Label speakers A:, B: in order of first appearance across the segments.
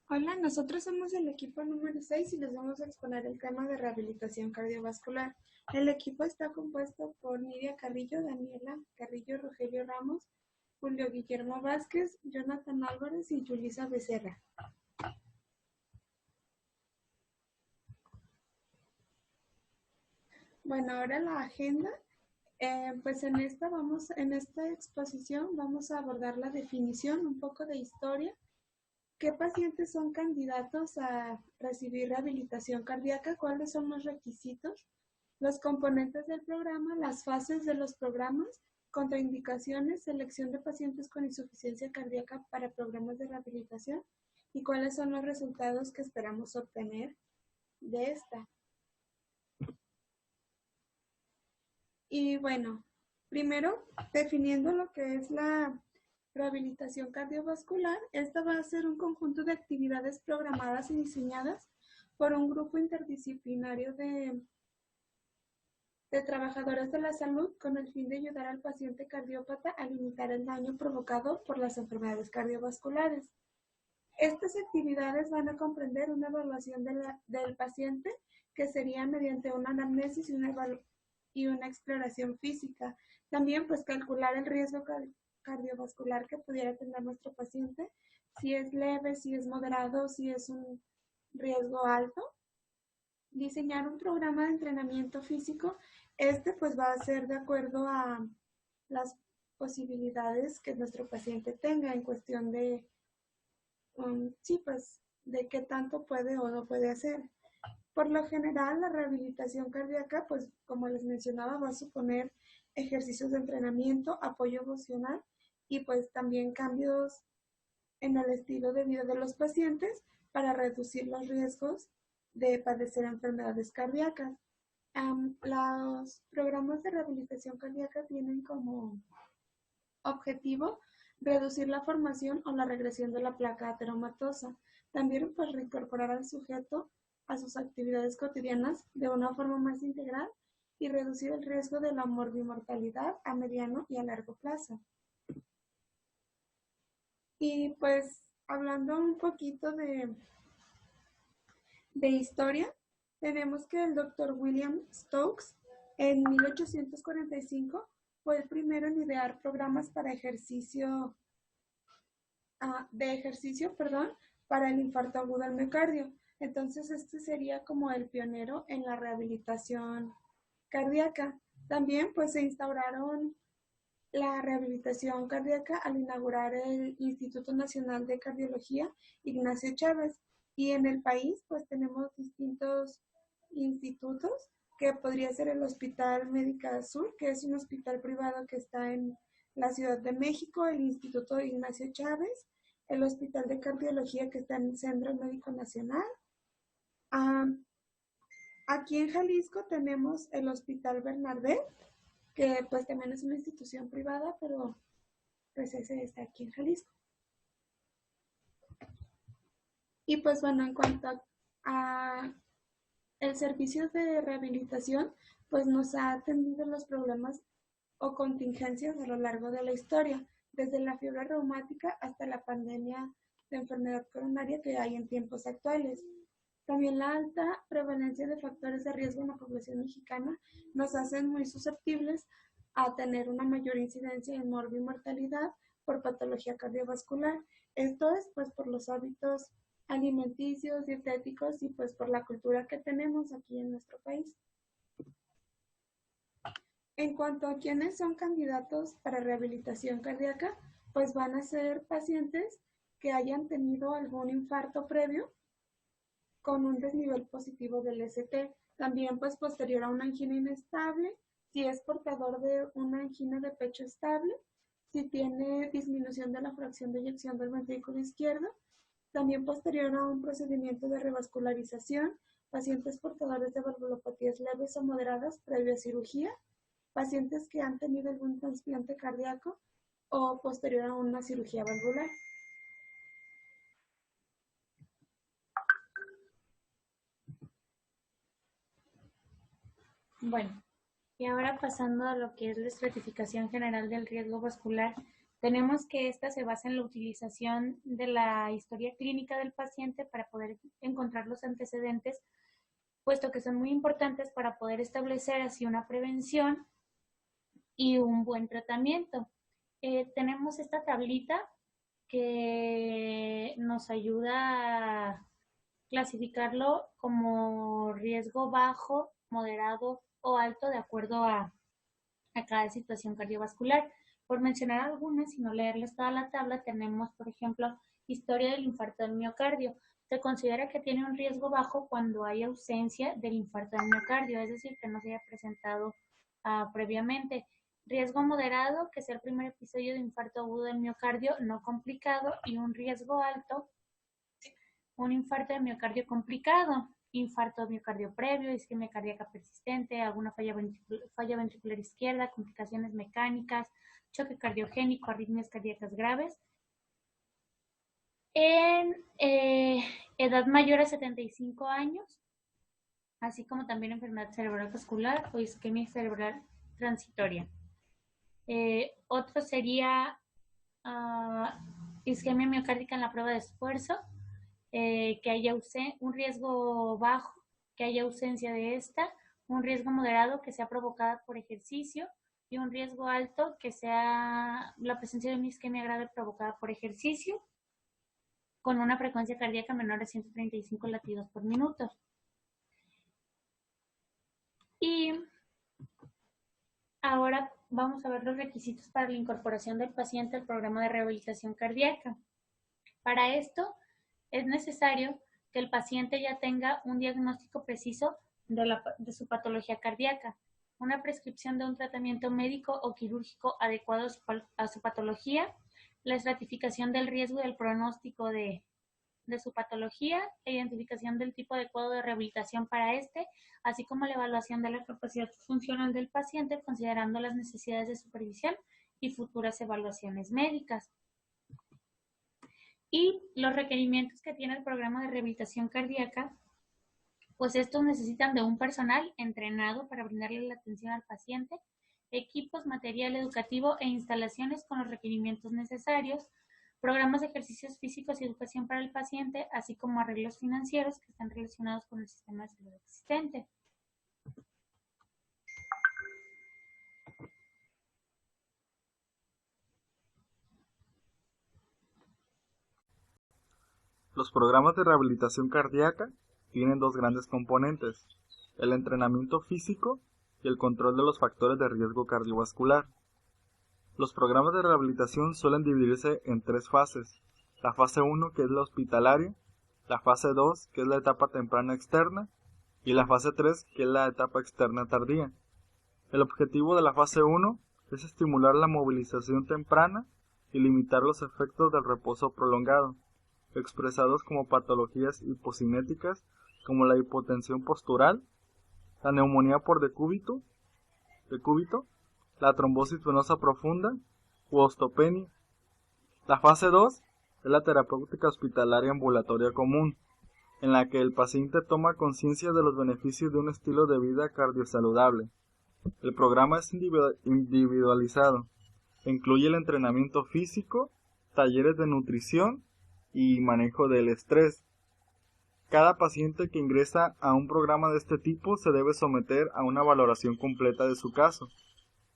A: Hola, nosotros somos el equipo número 6 y les vamos a exponer el tema de rehabilitación cardiovascular. El equipo está compuesto por Nidia Carrillo, Daniela Carrillo, Rogelio Ramos, Julio Guillermo Vázquez, Jonathan Álvarez y Yulisa Becerra. Bueno, ahora la agenda. Pues en esta exposición vamos a abordar la definición, un poco de historia, qué pacientes son candidatos a recibir rehabilitación cardíaca, cuáles son los requisitos, los componentes del programa, las fases de los programas, contraindicaciones, selección de pacientes con insuficiencia cardíaca para programas de rehabilitación y cuáles son los resultados que esperamos obtener de esta. Y bueno, primero definiendo lo que es la rehabilitación cardiovascular, esta va a ser un conjunto de actividades programadas y diseñadas por un grupo interdisciplinario de trabajadores de la salud con el fin de ayudar al paciente cardiópata a limitar el daño provocado por las enfermedades cardiovasculares. Estas actividades van a comprender una evaluación del paciente, que sería mediante una anamnesis y una exploración física. También pues calcular el riesgo cardiovascular que pudiera tener nuestro paciente, si es leve, si es moderado, si es un riesgo alto. Diseñar un programa de entrenamiento físico, pues va a ser de acuerdo a las posibilidades que nuestro paciente tenga en cuestión de, sí, pues, de qué tanto puede o no puede hacer. Por lo general, la rehabilitación cardíaca, pues, como les mencionaba, va a suponer ejercicios de entrenamiento, apoyo emocional y pues también cambios en el estilo de vida de los pacientes para reducir los riesgos de padecer enfermedades cardíacas. Los programas de rehabilitación cardíaca tienen como objetivo reducir la formación o la regresión de la placa ateromatosa. También pues reincorporar al sujeto a sus actividades cotidianas de una forma más integral y reducir el riesgo de la morbimortalidad a mediano y a largo plazo. Y pues hablando un poquito de historia, tenemos que el doctor William Stokes en 1845 fue el primero en idear programas para ejercicio, para el infarto agudo al miocardio. Entonces, este sería como el pionero en la rehabilitación cardíaca. También, pues, se instauraron la rehabilitación cardíaca al inaugurar el Instituto Nacional de Cardiología Ignacio Chávez. Y en el país, pues, tenemos distintos institutos, que podría ser el Hospital Médica Sur, que es un hospital privado que está en la Ciudad de México, el Instituto Ignacio Chávez, el Hospital de Cardiología que está en el Centro Médico Nacional. Ah, Aquí en Jalisco tenemos el Hospital Bernardet, que pues también es una institución privada, pero pues ese está aquí en Jalisco. Y pues bueno, en cuanto a el servicio de rehabilitación, pues nos ha atendido los problemas o contingencias a lo largo de la historia, desde la fiebre reumática hasta la pandemia de enfermedad coronaria que hay en tiempos actuales. También la alta prevalencia de factores de riesgo en la población mexicana nos hacen muy susceptibles a tener una mayor incidencia en morbimortalidad por patología cardiovascular. Esto es pues por los hábitos alimenticios, dietéticos y pues por la cultura que tenemos aquí en nuestro país. En cuanto a quienes son candidatos para rehabilitación cardíaca, pues van a ser pacientes que hayan tenido algún infarto previo con un desnivel positivo del ST. También pues posterior a una angina inestable, si es portador de una angina de pecho estable, si tiene disminución de la fracción de eyección del ventrículo izquierdo, también posterior a un procedimiento de revascularización, pacientes portadores de valvulopatías leves o moderadas previo a cirugía, pacientes que han tenido algún trasplante cardíaco o posterior a una cirugía valvular.
B: Bueno, y ahora pasando a lo que es la estratificación general del riesgo vascular, Tenemos que esta se basa en la utilización de la historia clínica del paciente para poder encontrar los antecedentes, puesto que son muy importantes para poder establecer así una prevención y un buen tratamiento. Tenemos esta tablita que nos ayuda a clasificarlo como riesgo bajo, moderado o alto de acuerdo a cada situación cardiovascular. Por mencionar algunas y no leerles toda la tabla, tenemos, por ejemplo, historia del infarto del miocardio. Se considera que tiene un riesgo bajo cuando hay ausencia del infarto del miocardio, es decir, que no se haya presentado previamente. Riesgo moderado, que sea el primer episodio de infarto agudo del miocardio no complicado, y un riesgo alto, un infarto de miocardio complicado, infarto de miocardio previo, isquemia cardíaca persistente, alguna falla ventricular izquierda, complicaciones mecánicas, choque cardiogénico, arritmias cardíacas graves. En edad mayor a 75 años, así como también enfermedad cerebral vascular o isquemia cerebral transitoria. Otro sería isquemia miocárdica en la prueba de esfuerzo, que haya un riesgo bajo, que haya ausencia de esta, un riesgo moderado que sea provocada por ejercicio y un riesgo alto que sea la presencia de una isquemia grave provocada por ejercicio con una frecuencia cardíaca menor a 135 latidos por minuto. Y ahora vamos a ver los requisitos para la incorporación del paciente al programa de rehabilitación cardíaca. Para esto es necesario que el paciente ya tenga un diagnóstico preciso de su patología cardíaca, una prescripción de un tratamiento médico o quirúrgico adecuado a su patología, la estratificación del riesgo y del pronóstico de su patología, la identificación del tipo adecuado de rehabilitación para así como la evaluación de la capacidad funcional del paciente considerando las necesidades de supervisión y futuras evaluaciones médicas. Y los requerimientos que tiene el programa de rehabilitación cardíaca, pues estos necesitan de un personal entrenado para brindarle la atención al paciente, equipos, material educativo e instalaciones con los requerimientos necesarios, programas de ejercicios físicos y educación para el paciente, así como arreglos financieros que están relacionados con el sistema de salud existente.
C: Los programas de rehabilitación cardíaca tienen dos grandes componentes, el entrenamiento físico y el control de los factores de riesgo cardiovascular. Los programas de rehabilitación suelen dividirse en tres fases, la fase 1 que es la hospitalaria, la fase 2 que es la etapa temprana externa y la fase 3 que es la etapa externa tardía. El objetivo de la fase 1 es estimular la movilización temprana y limitar los efectos del reposo prolongado, expresados como patologías hipocinéticas como la hipotensión postural, la neumonía por decúbito, la trombosis venosa profunda u osteopenia. La fase 2 es la terapéutica hospitalaria ambulatoria común, en la que el paciente toma conciencia de los beneficios de un estilo de vida cardiosaludable. El programa es individualizado, incluye el entrenamiento físico, talleres de nutrición y manejo del estrés. Cada paciente que ingresa a un programa de este tipo se debe someter a una valoración completa de su caso,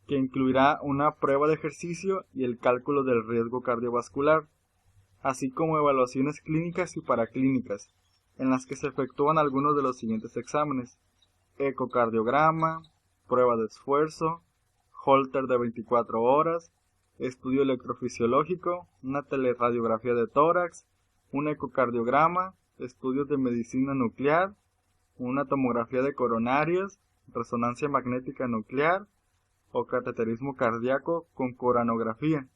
C: que incluirá una prueba de ejercicio y el cálculo del riesgo cardiovascular, así como evaluaciones clínicas y paraclínicas, en las que se efectúan algunos de los siguientes exámenes: ecocardiograma, prueba de esfuerzo, Holter de 24 horas, estudio electrofisiológico, una teleradiografía de tórax, un ecocardiograma, estudios de medicina nuclear, una tomografía de coronarios, resonancia magnética nuclear o cateterismo cardíaco con coronografía,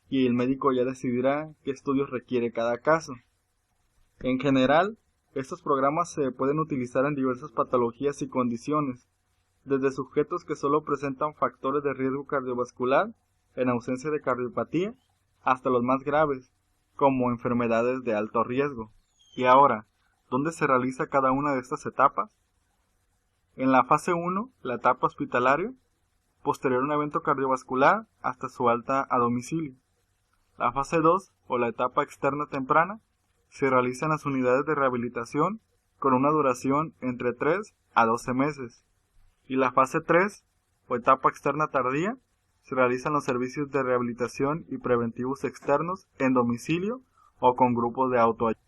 C: y el médico ya decidirá qué estudios requiere cada caso. En general, estos programas se pueden utilizar en diversas patologías y condiciones, desde sujetos que solo presentan factores de riesgo cardiovascular en ausencia de cardiopatía, hasta los más graves, como enfermedades de alto riesgo. Y ahora, ¿dónde se realiza cada una de estas etapas? En la fase 1, la etapa hospitalaria, posterior a un evento cardiovascular hasta su alta a domicilio. La fase 2, o la etapa externa temprana, se realiza en las unidades de rehabilitación con una duración entre 3 a 12 meses. Y la fase 3, o etapa externa tardía, se realiza en los servicios de rehabilitación y preventivos externos en domicilio o con grupos de autoayuda.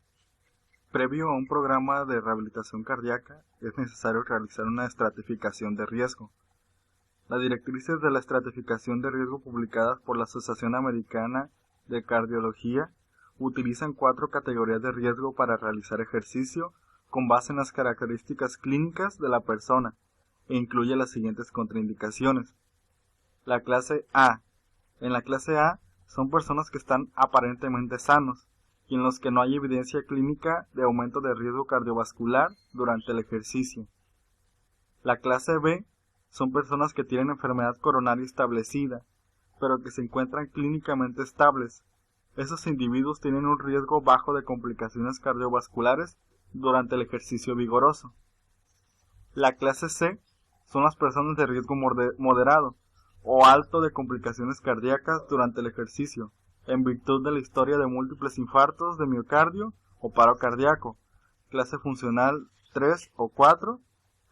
C: Previo a un programa de rehabilitación cardíaca, es necesario realizar una estratificación de riesgo. Las directrices de la estratificación de riesgo publicadas por la Asociación Americana de Cardiología utilizan 4 categorías de riesgo para realizar ejercicio con base en las características clínicas de la persona e incluye las siguientes contraindicaciones. La clase A. En la clase A son personas que están aparentemente sanos y en los que no hay evidencia clínica de aumento de riesgo cardiovascular durante el ejercicio. La clase B son personas que tienen enfermedad coronaria establecida, pero que se encuentran clínicamente estables. Esos individuos tienen un riesgo bajo de complicaciones cardiovasculares durante el ejercicio vigoroso. La clase C son las personas de riesgo moderado o alto de complicaciones cardíacas durante el ejercicio, en virtud de la historia de múltiples infartos de miocardio o paro cardíaco, clase funcional 3 o 4,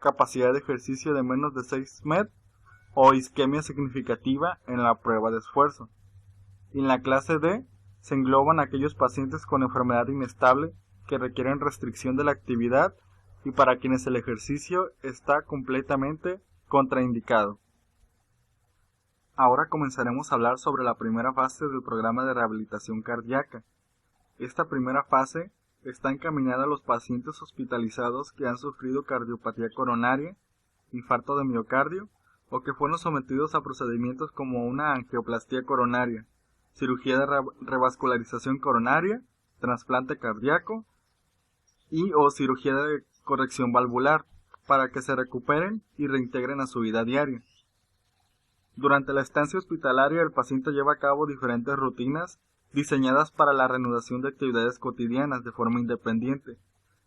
C: capacidad de ejercicio de menos de 6 MED o isquemia significativa en la prueba de esfuerzo. En la clase D se engloban aquellos pacientes con enfermedad inestable que requieren restricción de la actividad y para quienes el ejercicio está completamente contraindicado. Ahora comenzaremos a hablar sobre la primera fase del programa de rehabilitación cardíaca. Esta primera fase está encaminada a los pacientes hospitalizados que han sufrido cardiopatía coronaria, infarto de miocardio o que fueron sometidos a procedimientos como una angioplastía coronaria, cirugía de revascularización coronaria, trasplante cardíaco y o cirugía de corrección valvular para que se recuperen y reintegren a su vida diaria. Durante la estancia hospitalaria el paciente lleva a cabo diferentes rutinas diseñadas para la reanudación de actividades cotidianas de forma independiente.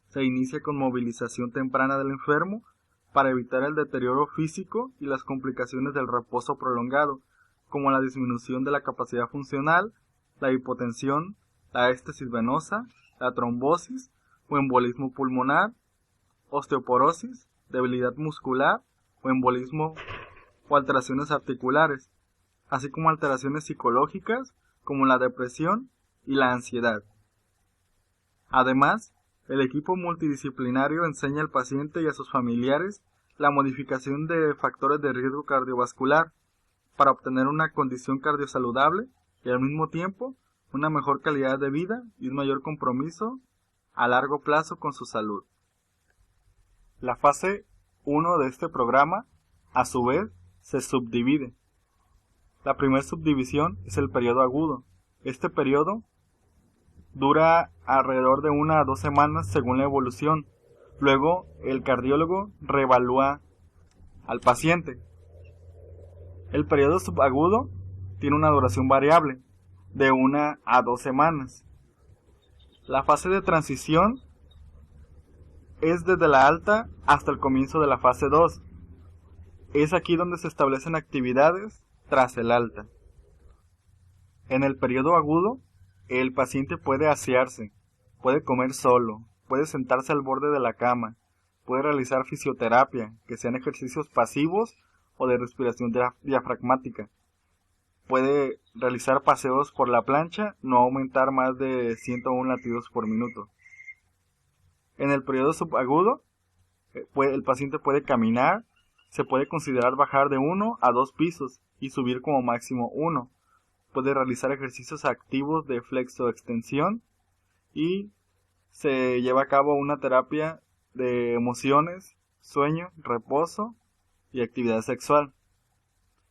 C: Se inicia con movilización temprana del enfermo para evitar el deterioro físico y las complicaciones del reposo prolongado, como la disminución de la capacidad funcional, la hipotensión, la éstesis venosa, la trombosis o embolismo pulmonar, osteoporosis, debilidad muscular o embolismo o alteraciones articulares, así como alteraciones psicológicas como la depresión y la ansiedad. Además, el equipo multidisciplinario enseña al paciente y a sus familiares la modificación de factores de riesgo cardiovascular para obtener una condición cardiosaludable y al mismo tiempo una mejor calidad de vida y un mayor compromiso a largo plazo con su salud. La fase 1 de este programa, a su vez, se subdivide. La primera subdivisión es el periodo agudo. Este periodo dura alrededor de 1 a 2 semanas según la evolución. Luego, el cardiólogo reevalúa al paciente. El periodo subagudo tiene una duración variable, de 1 a 2 semanas. La fase de transición es desde la alta hasta el comienzo de la fase 2. Es aquí donde se establecen actividades tras el alta. En el periodo agudo, el paciente puede asearse, puede comer solo, puede sentarse al borde de la cama, puede realizar fisioterapia, que sean ejercicios pasivos o de respiración diafragmática. Puede realizar paseos por la plancha, no aumentar más de 101 latidos por minuto. En el periodo subagudo, el paciente puede caminar, se puede considerar bajar de 1 a 2 pisos y subir como máximo 1. Puede realizar ejercicios activos de flexoextensión y se lleva a cabo una terapia de emociones, sueño, reposo y actividad sexual.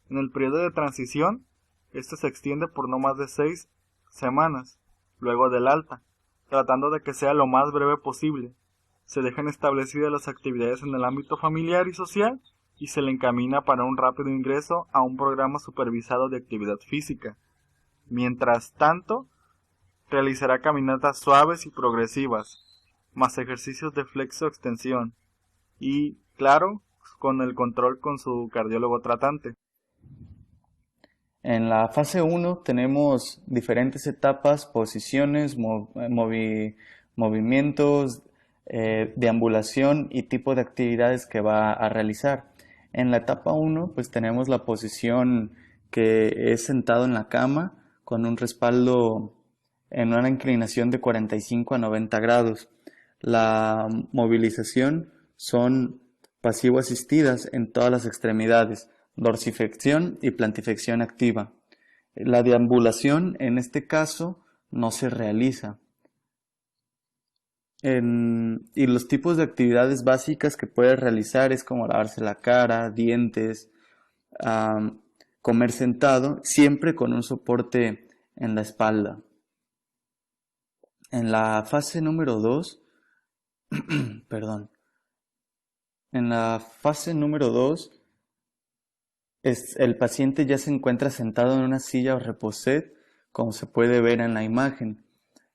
C: En el periodo de transición, este se extiende por no más de 6 semanas, luego del alta, tratando de que sea lo más breve posible. Se dejan establecidas las actividades en el ámbito familiar y social y se le encamina para un rápido ingreso a un programa supervisado de actividad física. Mientras tanto, realizará caminatas suaves y progresivas, más ejercicios de flexo-extensión y, claro, con el control con su cardiólogo tratante.
D: En la fase 1 tenemos diferentes etapas, posiciones, movimientos, deambulación y tipo de actividades que va a realizar. En la etapa 1 pues tenemos la posición que es sentado en la cama con un respaldo en una inclinación de 45 a 90 grados. La movilización son pasivo-asistidas en todas las extremidades, dorsiflexión y plantiflexión activa. La deambulación en este caso no se realiza. Y los tipos de actividades básicas que puede realizar es como lavarse la cara, dientes, comer sentado, siempre con un soporte en la espalda. En la fase número 2, perdón, en la fase número 2, el paciente ya se encuentra sentado en una silla o reposet, como se puede ver en la imagen.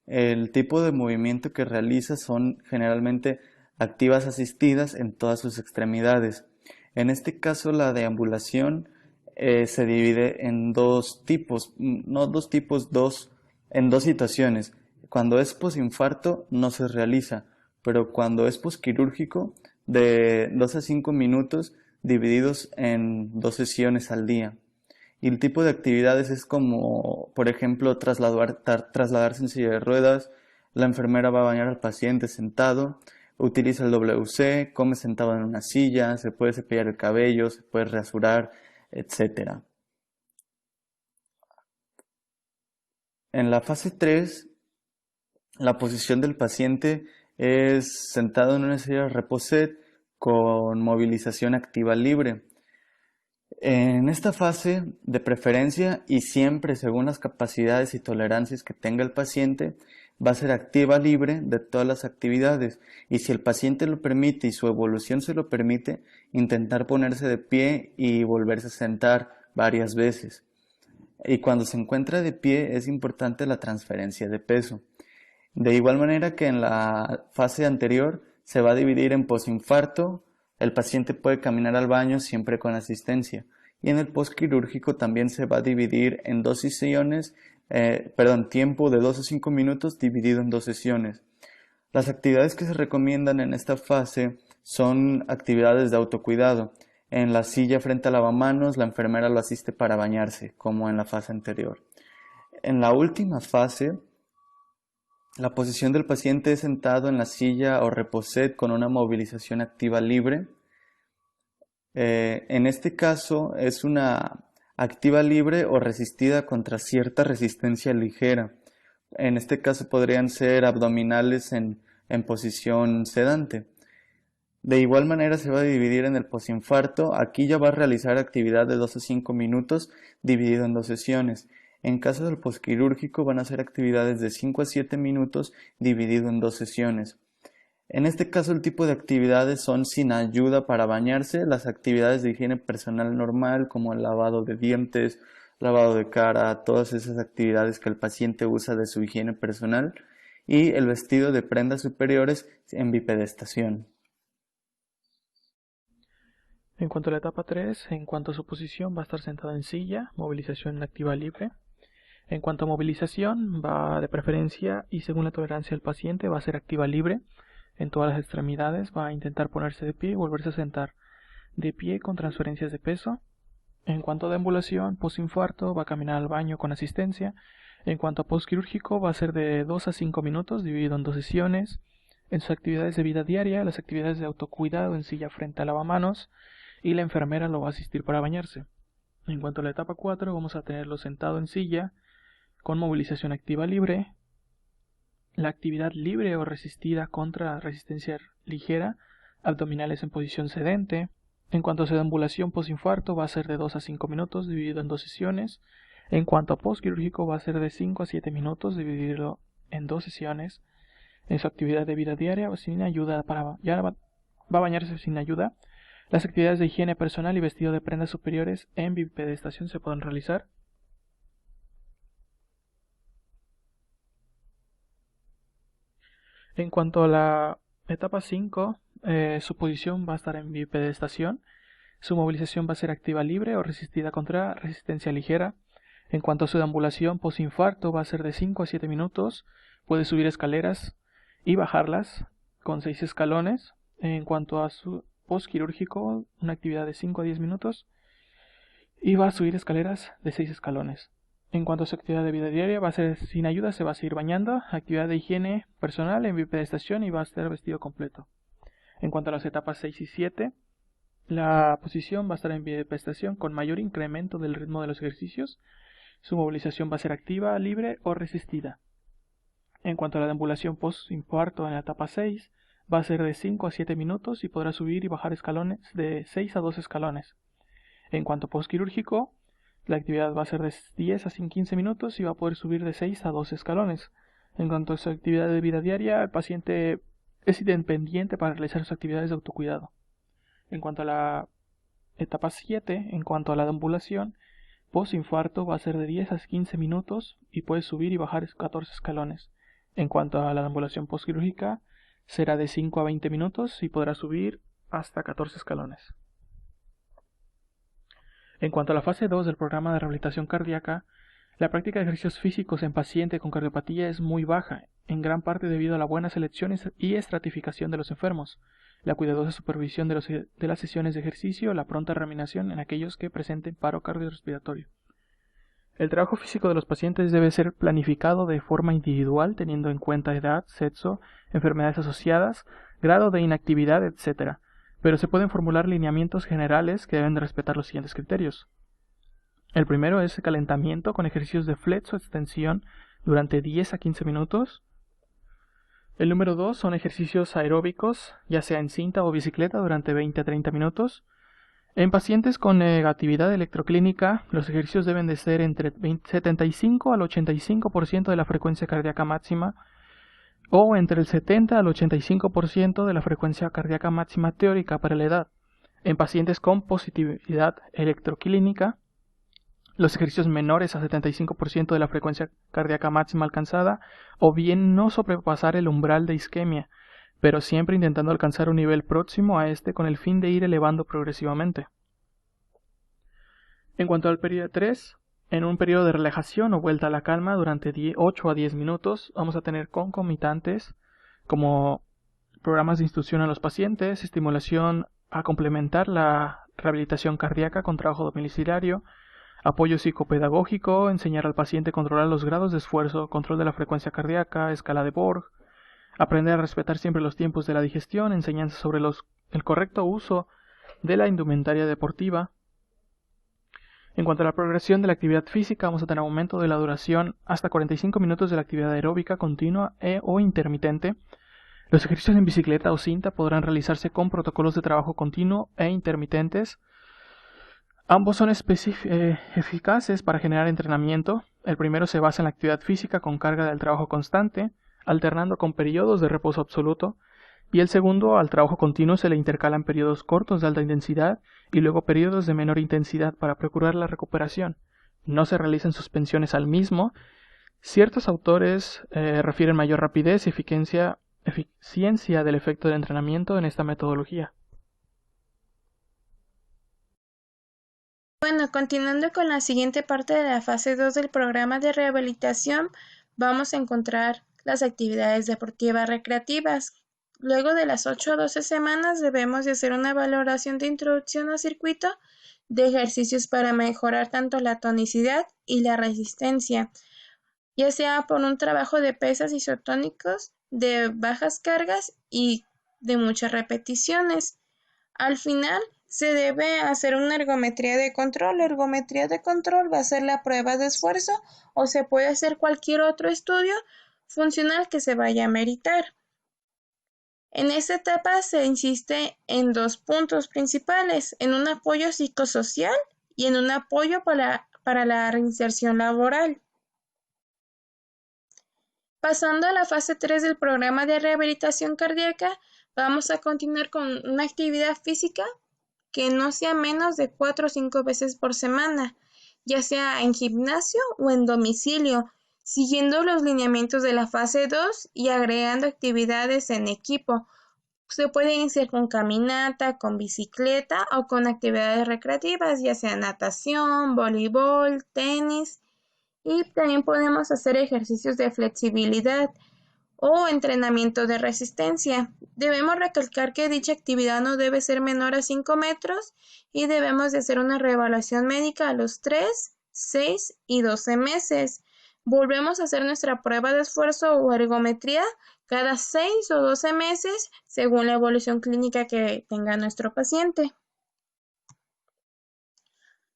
D: El tipo de movimiento que realiza son generalmente activas asistidas en todas sus extremidades. En este caso, la deambulación se divide en dos tipos, en dos situaciones. Cuando es posinfarto no se realiza, pero cuando es posquirúrgico, de 2 a 5 minutos divididos en 2 sesiones al día. Y el tipo de actividades es como, por ejemplo, trasladarse en silla de ruedas, la enfermera va a bañar al paciente sentado, utiliza el WC, come sentado en una silla, se puede cepillar el cabello, se puede rasurar, etc. En la fase 3, la posición del paciente es sentado en una silla de reposet con movilización activa libre. En esta fase, de preferencia y siempre según las capacidades y tolerancias que tenga el paciente, va a ser activa libre de todas las actividades y si el paciente lo permite y su evolución se lo permite, intentar ponerse de pie y volverse a sentar varias veces. Y cuando se encuentra de pie es importante la transferencia de peso. De igual manera que en la fase anterior se va a dividir en posinfarto, el paciente puede caminar al baño siempre con asistencia. Y en el postquirúrgico también se va a dividir en dos sesiones, tiempo de 2 a 5 minutos dividido en 2 sesiones. Las actividades que se recomiendan en esta fase son actividades de autocuidado. En la silla frente al lavamanos, la enfermera lo asiste para bañarse, como en la fase anterior. En la última fase, la posición del paciente es sentado en la silla o reposet con una movilización activa libre. En este caso es una activa libre o resistida contra cierta resistencia ligera. En este caso podrían ser abdominales en posición sedante. De igual manera se va a dividir en el posinfarto. Aquí ya va a realizar actividad de 2 a 5 minutos dividido en 2 sesiones. En caso del posquirúrgico van a ser actividades de 5 a 7 minutos dividido en 2 sesiones. En este caso el tipo de actividades son sin ayuda para bañarse, las actividades de higiene personal normal como el lavado de dientes, lavado de cara, todas esas actividades que el paciente usa de su higiene personal y el vestido de prendas superiores en bipedestación.
E: En cuanto a la etapa 3, en cuanto a su posición, va a estar sentado en silla, movilización activa libre. En cuanto a movilización, va de preferencia y según la tolerancia del paciente, va a ser activa libre en todas las extremidades, va a intentar ponerse de pie y volverse a sentar de pie con transferencias de peso. En cuanto a deambulación, posinfarto, va a caminar al baño con asistencia. En cuanto a postquirúrgico, va a ser de 2 a 5 minutos, dividido en 2 sesiones. En sus actividades de vida diaria, las actividades de autocuidado en silla frente al lavamanos, y la enfermera lo va a asistir para bañarse. En cuanto a la etapa 4, vamos a tenerlo sentado en silla, con movilización activa libre, la actividad libre o resistida contra resistencia ligera, abdominales en posición sedente. En cuanto a deambulación posinfarto, va a ser de 2 a 5 minutos, dividido en 2 sesiones. En cuanto a postquirúrgico, va a ser de 5 a 7 minutos, dividido en 2 sesiones. En su actividad de vida diaria, sin ayuda ya va a bañarse sin ayuda. Las actividades de higiene personal y vestido de prendas superiores en bipedestación se pueden realizar. En cuanto a la etapa 5, su posición va a estar en bipedestación. Su movilización va a ser activa libre o resistida contra resistencia ligera. En cuanto a su deambulación postinfarto, va a ser de 5 a 7 minutos. Puede subir escaleras y bajarlas con 6 escalones. En cuanto a su postquirúrgico, una actividad de 5 a 10 minutos. Y va a subir escaleras de 6 escalones. En cuanto a su actividad de vida diaria, va a ser sin ayuda, se va a seguir bañando, actividad de higiene personal en bipedestación y va a estar vestido completo. En cuanto a las etapas 6 y 7, la posición va a estar en bipedestación con mayor incremento del ritmo de los ejercicios. Su movilización va a ser activa, libre o resistida. En cuanto a la deambulación post-infarto en la etapa 6, va a ser de 5 a 7 minutos y podrá subir y bajar escalones de 6 a 12 escalones. En cuanto a postquirúrgico, la actividad va a ser de 10 a 15 minutos y va a poder subir de 6 a 12 escalones. En cuanto a su actividad de vida diaria, el paciente es independiente para realizar sus actividades de autocuidado. En cuanto a la etapa 7, en cuanto a la deambulación, postinfarto va a ser de 10 a 15 minutos y puede subir y bajar 14 escalones. En cuanto a la deambulación postquirúrgica, será de 5 a 20 minutos y podrá subir hasta 14 escalones. En cuanto a la fase 2 del programa de rehabilitación cardíaca, la práctica de ejercicios físicos en paciente con cardiopatía es muy baja, en gran parte debido a la buena selección y estratificación de los enfermos, la cuidadosa supervisión de las sesiones de ejercicio, la pronta reanimación en aquellos que presenten paro cardiorrespiratorio. El trabajo físico de los pacientes debe ser planificado de forma individual, teniendo en cuenta edad, sexo, enfermedades asociadas, grado de inactividad, etc., pero se pueden formular lineamientos generales que deben de respetar los siguientes criterios. El primero es el calentamiento con ejercicios de flex o extensión durante 10 a 15 minutos. El número 2 son ejercicios aeróbicos, ya sea en cinta o bicicleta, durante 20 a 30 minutos. En pacientes con negatividad electroclínica, los ejercicios deben de ser entre 75 al 85% de la frecuencia cardíaca máxima, o entre el 70 al 85% de la frecuencia cardíaca máxima teórica para la edad. En pacientes con positividad electroclínica, los ejercicios menores a 75% de la frecuencia cardíaca máxima alcanzada, o bien no sobrepasar el umbral de isquemia, pero siempre intentando alcanzar un nivel próximo a este con el fin de ir elevando progresivamente. En cuanto al periodo 3, en un periodo de relajación o vuelta a la calma durante 8 a 10 minutos, vamos a tener concomitantes como programas de instrucción a los pacientes, estimulación a complementar la rehabilitación cardíaca con trabajo domiciliario, apoyo psicopedagógico, enseñar al paciente a controlar los grados de esfuerzo, control de la frecuencia cardíaca, escala de Borg, aprender a respetar siempre los tiempos de la digestión, enseñanza sobre el correcto uso de la indumentaria deportiva. En cuanto a la progresión de la actividad física, vamos a tener aumento de la duración hasta 45 minutos de la actividad aeróbica continua o intermitente. Los ejercicios en bicicleta o cinta podrán realizarse con protocolos de trabajo continuo e intermitentes. Ambos son eficaces para generar entrenamiento. El primero se basa en la actividad física con carga del trabajo constante, alternando con periodos de reposo absoluto, y el segundo, al trabajo continuo, se le intercalan periodos cortos de alta intensidad y luego periodos de menor intensidad para procurar la recuperación. No se realizan suspensiones al mismo. Ciertos autores refieren mayor rapidez y eficiencia del efecto del entrenamiento en esta metodología.
A: Bueno, continuando con la siguiente parte de la fase 2 del programa de rehabilitación, vamos a encontrar las actividades deportivas recreativas. Luego de las 8 a 12 semanas debemos de hacer una valoración de introducción al circuito de ejercicios para mejorar tanto la tonicidad y la resistencia, ya sea por un trabajo de pesas isotónicos, de bajas cargas y de muchas repeticiones. Al final se debe hacer una ergometría de control. La ergometría de control va a ser la prueba de esfuerzo o se puede hacer cualquier otro estudio funcional que se vaya a meritar. En esta etapa se insiste en dos puntos principales, en un apoyo psicosocial y en un apoyo para la reinserción laboral. Pasando a la fase 3 del programa de rehabilitación cardíaca, vamos a continuar con una actividad física que no sea menos de 4 o 5 veces por semana, ya sea en gimnasio o en domicilio, siguiendo los lineamientos de la fase 2 y agregando actividades en equipo. Se puede iniciar con caminata, con bicicleta o con actividades recreativas, ya sea natación, voleibol, tenis Y también podemos hacer ejercicios de flexibilidad o entrenamiento de resistencia. Debemos recalcar que dicha actividad no debe ser menor a 5 metros y debemos de hacer una reevaluación médica a los 3, 6 y 12 meses. Volvemos a hacer nuestra prueba de esfuerzo o ergometría cada 6 o 12 meses según la evolución clínica que tenga nuestro paciente.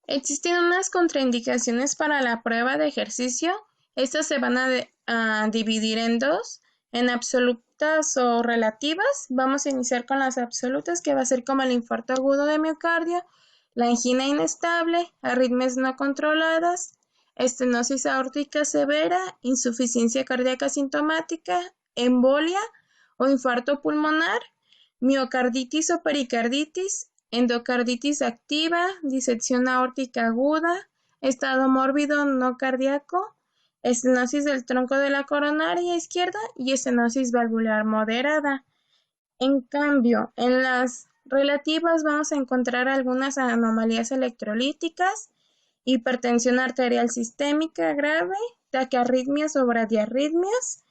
A: Existen unas contraindicaciones para la prueba de ejercicio. Estas se van a dividir en dos, en absolutas o relativas. Vamos a iniciar con las absolutas, que va a ser como el infarto agudo de miocardio, la angina inestable, arritmias no controladas, estenosis aórtica severa, insuficiencia cardíaca sintomática, embolia o infarto pulmonar, miocarditis o pericarditis, endocarditis activa, disección aórtica aguda, estado mórbido no cardíaco, estenosis del tronco de la coronaria izquierda y estenosis valvular moderada. En cambio, en las relativas vamos a encontrar algunas anomalías electrolíticas, hipertensión arterial sistémica grave, taquiarritmias o bradiarritmias,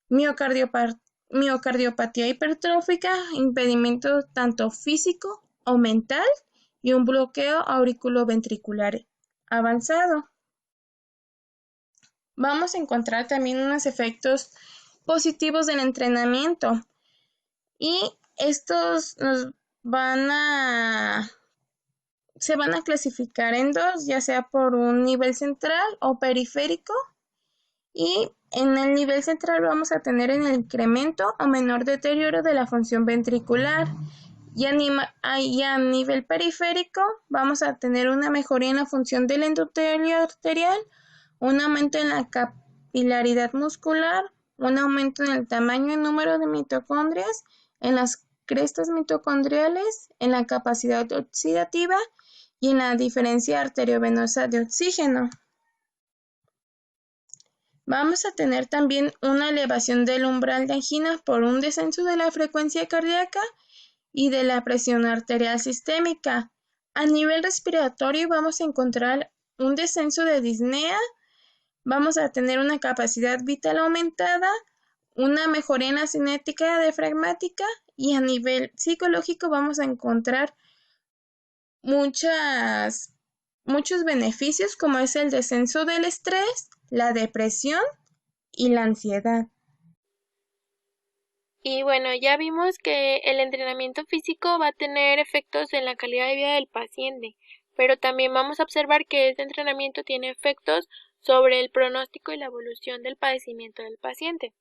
A: miocardiopatía hipertrófica, impedimento tanto físico o mental y un bloqueo auriculoventricular avanzado. Vamos a encontrar también unos efectos positivos del entrenamiento y estos se van a clasificar en dos, ya sea por un nivel central o periférico. Y en el nivel central vamos a tener en el incremento o menor deterioro de la función ventricular. Y a nivel periférico vamos a tener una mejoría en la función del endotelio arterial, un aumento en la capilaridad muscular, un aumento en el tamaño y número de mitocondrias, en las crestas mitocondriales, en la capacidad oxidativa y en la diferencia arteriovenosa de oxígeno. Vamos a tener también una elevación del umbral de angina por un descenso de la frecuencia cardíaca y de la presión arterial sistémica. A nivel respiratorio vamos a encontrar un descenso de disnea, vamos a tener una capacidad vital aumentada, una mejora en la cinética diafragmática y a nivel psicológico vamos a encontrar muchos beneficios como es el descenso del estrés, la depresión y la ansiedad.
F: Y bueno, ya vimos que el entrenamiento físico va a tener efectos en la calidad de vida del paciente, pero también vamos a observar que este entrenamiento tiene efectos sobre el pronóstico y la evolución del padecimiento del paciente.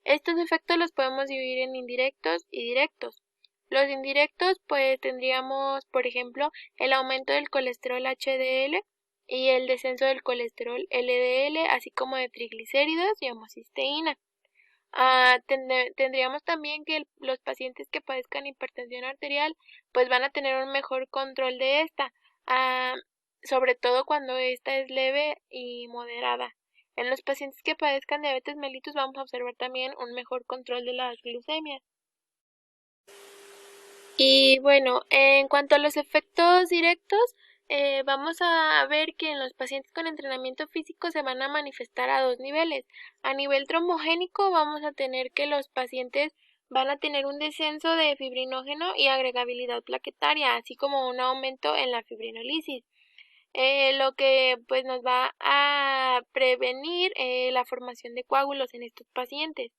F: Estos efectos los podemos dividir en indirectos y directos. Los indirectos, pues tendríamos, por ejemplo, el aumento del colesterol HDL y el descenso del colesterol LDL, así como de triglicéridos y homocisteína. Tendríamos también que los pacientes que padezcan hipertensión arterial pues van a tener un mejor control de esta, sobre todo cuando esta es leve y moderada. En los pacientes que padezcan diabetes mellitus vamos a observar también un mejor control de las glucemias. Y bueno, en cuanto a los efectos directos, vamos a ver que en los pacientes con entrenamiento físico se van a manifestar a dos niveles. A nivel trombogénico vamos a tener que los pacientes van a tener un descenso de fibrinógeno y agregabilidad plaquetaria, así como un aumento en la fibrinolisis, lo que pues nos va a prevenir la formación de coágulos en estos pacientes.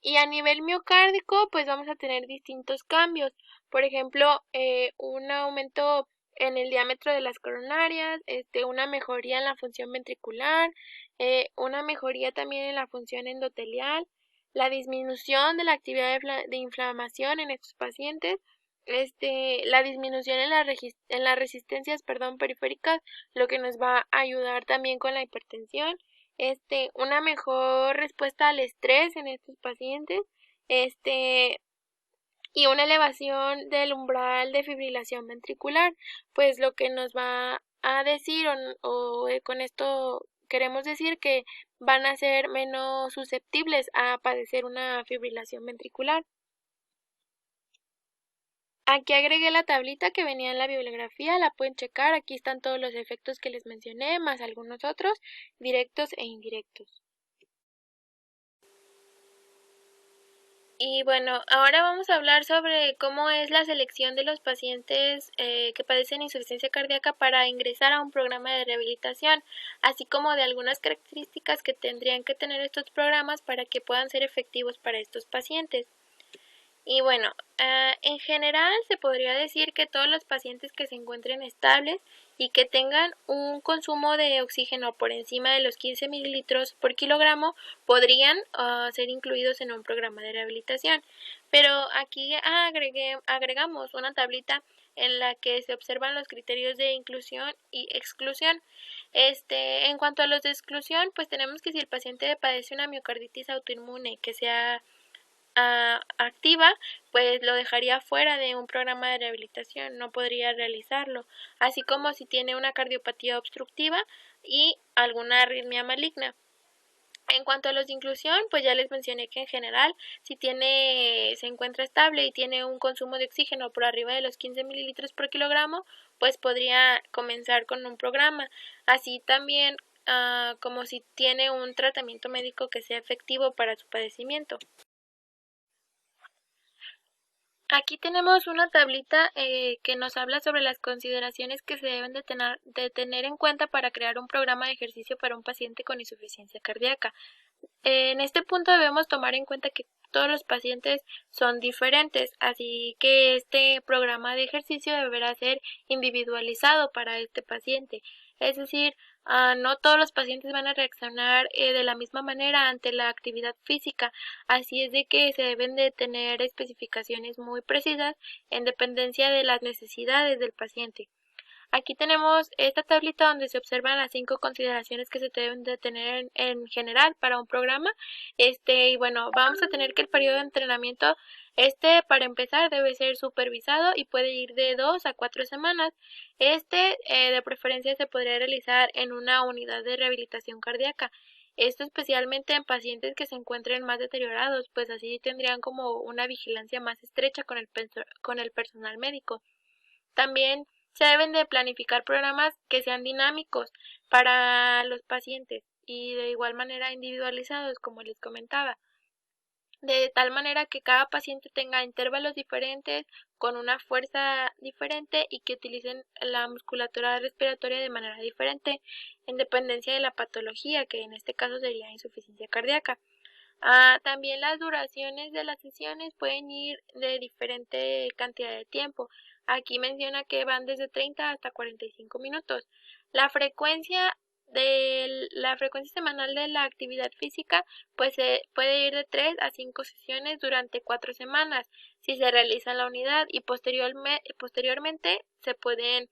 F: Y a nivel miocárdico, pues vamos a tener distintos cambios. Por ejemplo, un aumento en el diámetro de las coronarias, una mejoría en la función ventricular, una mejoría también en la función endotelial, la disminución de la actividad de inflamación en estos pacientes, la disminución en las resistencias, periféricas, lo que nos va a ayudar también con la hipertensión, una mejor respuesta al estrés en estos pacientes, y una elevación del umbral de fibrilación ventricular, pues lo que nos va a decir con esto queremos decir que van a ser menos susceptibles a padecer una fibrilación ventricular. Aquí agregué la tablita que venía en la bibliografía, la pueden checar, aquí están todos los efectos que les mencioné, más algunos otros, directos e indirectos. Y bueno, ahora vamos a hablar sobre cómo es la selección de los pacientes que padecen insuficiencia cardíaca para ingresar a un programa de rehabilitación, así como de algunas características que tendrían que tener estos programas para que puedan ser efectivos para estos pacientes. Y bueno, en general se podría decir que todos los pacientes que se encuentren estables y que tengan un consumo de oxígeno por encima de los 15 mililitros por kilogramo podrían ser incluidos en un programa de rehabilitación. Pero aquí agregamos una tablita en la que se observan los criterios de inclusión y exclusión. En cuanto a los de exclusión, pues tenemos que si el paciente padece una miocarditis autoinmune que sea activa, pues lo dejaría fuera de un programa de rehabilitación, no podría realizarlo, así como si tiene una cardiopatía obstructiva y alguna arritmia maligna. En cuanto a los de inclusión, pues ya les mencioné que en general, si se encuentra estable y tiene un consumo de oxígeno por arriba de los 15 mililitros por kilogramo, pues podría comenzar con un programa. Así también como si tiene un tratamiento médico que sea efectivo para su padecimiento. Aquí tenemos una tablita que nos habla sobre las consideraciones que se deben de tener en cuenta para crear un programa de ejercicio para un paciente con insuficiencia cardíaca. En este punto debemos tomar en cuenta que todos los pacientes son diferentes, así que este programa de ejercicio deberá ser individualizado para este paciente. Es decir, no todos los pacientes van a reaccionar de la misma manera ante la actividad física, así es de que se deben de tener especificaciones muy precisas en dependencia de las necesidades del paciente. Aquí tenemos esta tablita donde se observan las 5 consideraciones que se deben de tener en general para un programa. Y bueno, vamos a tener que el periodo de entrenamiento, para empezar debe ser supervisado y puede ir de 2 a 4 semanas. De preferencia se podría realizar en una unidad de rehabilitación cardíaca. Esto especialmente en pacientes que se encuentren más deteriorados, pues así tendrían como una vigilancia más estrecha con el personal médico. También se deben de planificar programas que sean dinámicos para los pacientes y de igual manera individualizados, como les comentaba, de tal manera que cada paciente tenga intervalos diferentes, con una fuerza diferente y que utilicen la musculatura respiratoria de manera diferente, en dependencia de la patología, que en este caso sería insuficiencia cardíaca. También las duraciones de las sesiones pueden ir de diferente cantidad de tiempo. Aquí menciona que van desde 30 hasta 45 minutos. La frecuencia semanal de la actividad física pues puede ir de 3 a 5 sesiones durante 4 semanas si se realiza en la unidad y posteriormente se pueden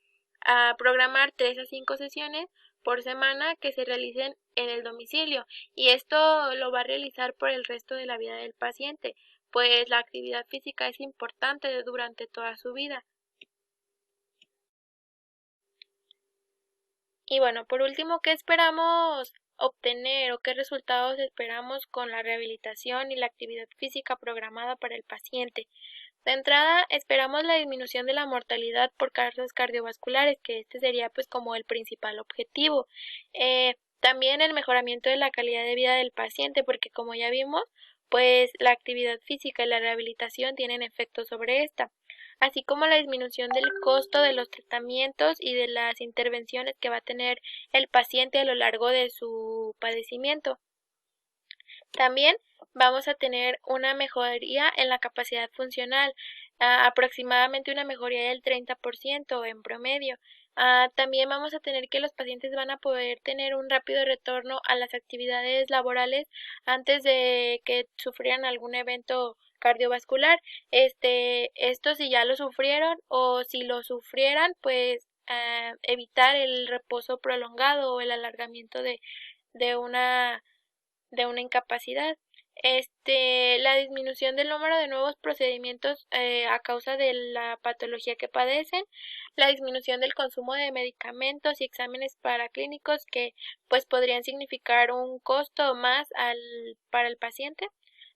F: programar 3 a 5 sesiones por semana que se realicen en el domicilio, y esto lo va a realizar por el resto de la vida del paciente, pues la actividad física es importante durante toda su vida. Y bueno, por último, ¿qué esperamos obtener o qué resultados esperamos con la rehabilitación y la actividad física programada para el paciente? De entrada, esperamos la disminución de la mortalidad por causas cardiovasculares, que este sería pues como el principal objetivo. También el mejoramiento de la calidad de vida del paciente, porque como ya vimos, pues la actividad física y la rehabilitación tienen efectos sobre esta, así como la disminución del costo de los tratamientos y de las intervenciones que va a tener el paciente a lo largo de su padecimiento. También vamos a tener una mejoría en la capacidad funcional, aproximadamente una mejoría del 30% en promedio. También vamos a tener que los pacientes van a poder tener un rápido retorno a las actividades laborales antes de que sufrieran algún evento cardiovascular. Esto si ya lo sufrieron o si lo sufrieran, pues evitar el reposo prolongado o el alargamiento de una incapacidad. La disminución del número de nuevos procedimientos a causa de la patología que padecen, la disminución del consumo de medicamentos y exámenes paraclínicos que pues podrían significar un costo más para el paciente,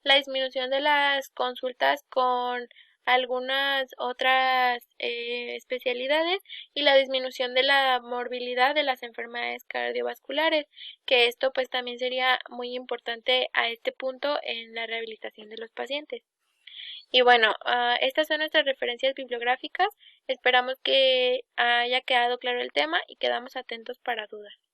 F: la disminución de las consultas con algunas otras especialidades y la disminución de la morbilidad de las enfermedades cardiovasculares, que esto pues también sería muy importante a este punto en la rehabilitación de los pacientes. Y bueno, estas son nuestras referencias bibliográficas. Esperamos que haya quedado claro el tema y quedamos atentos para dudas.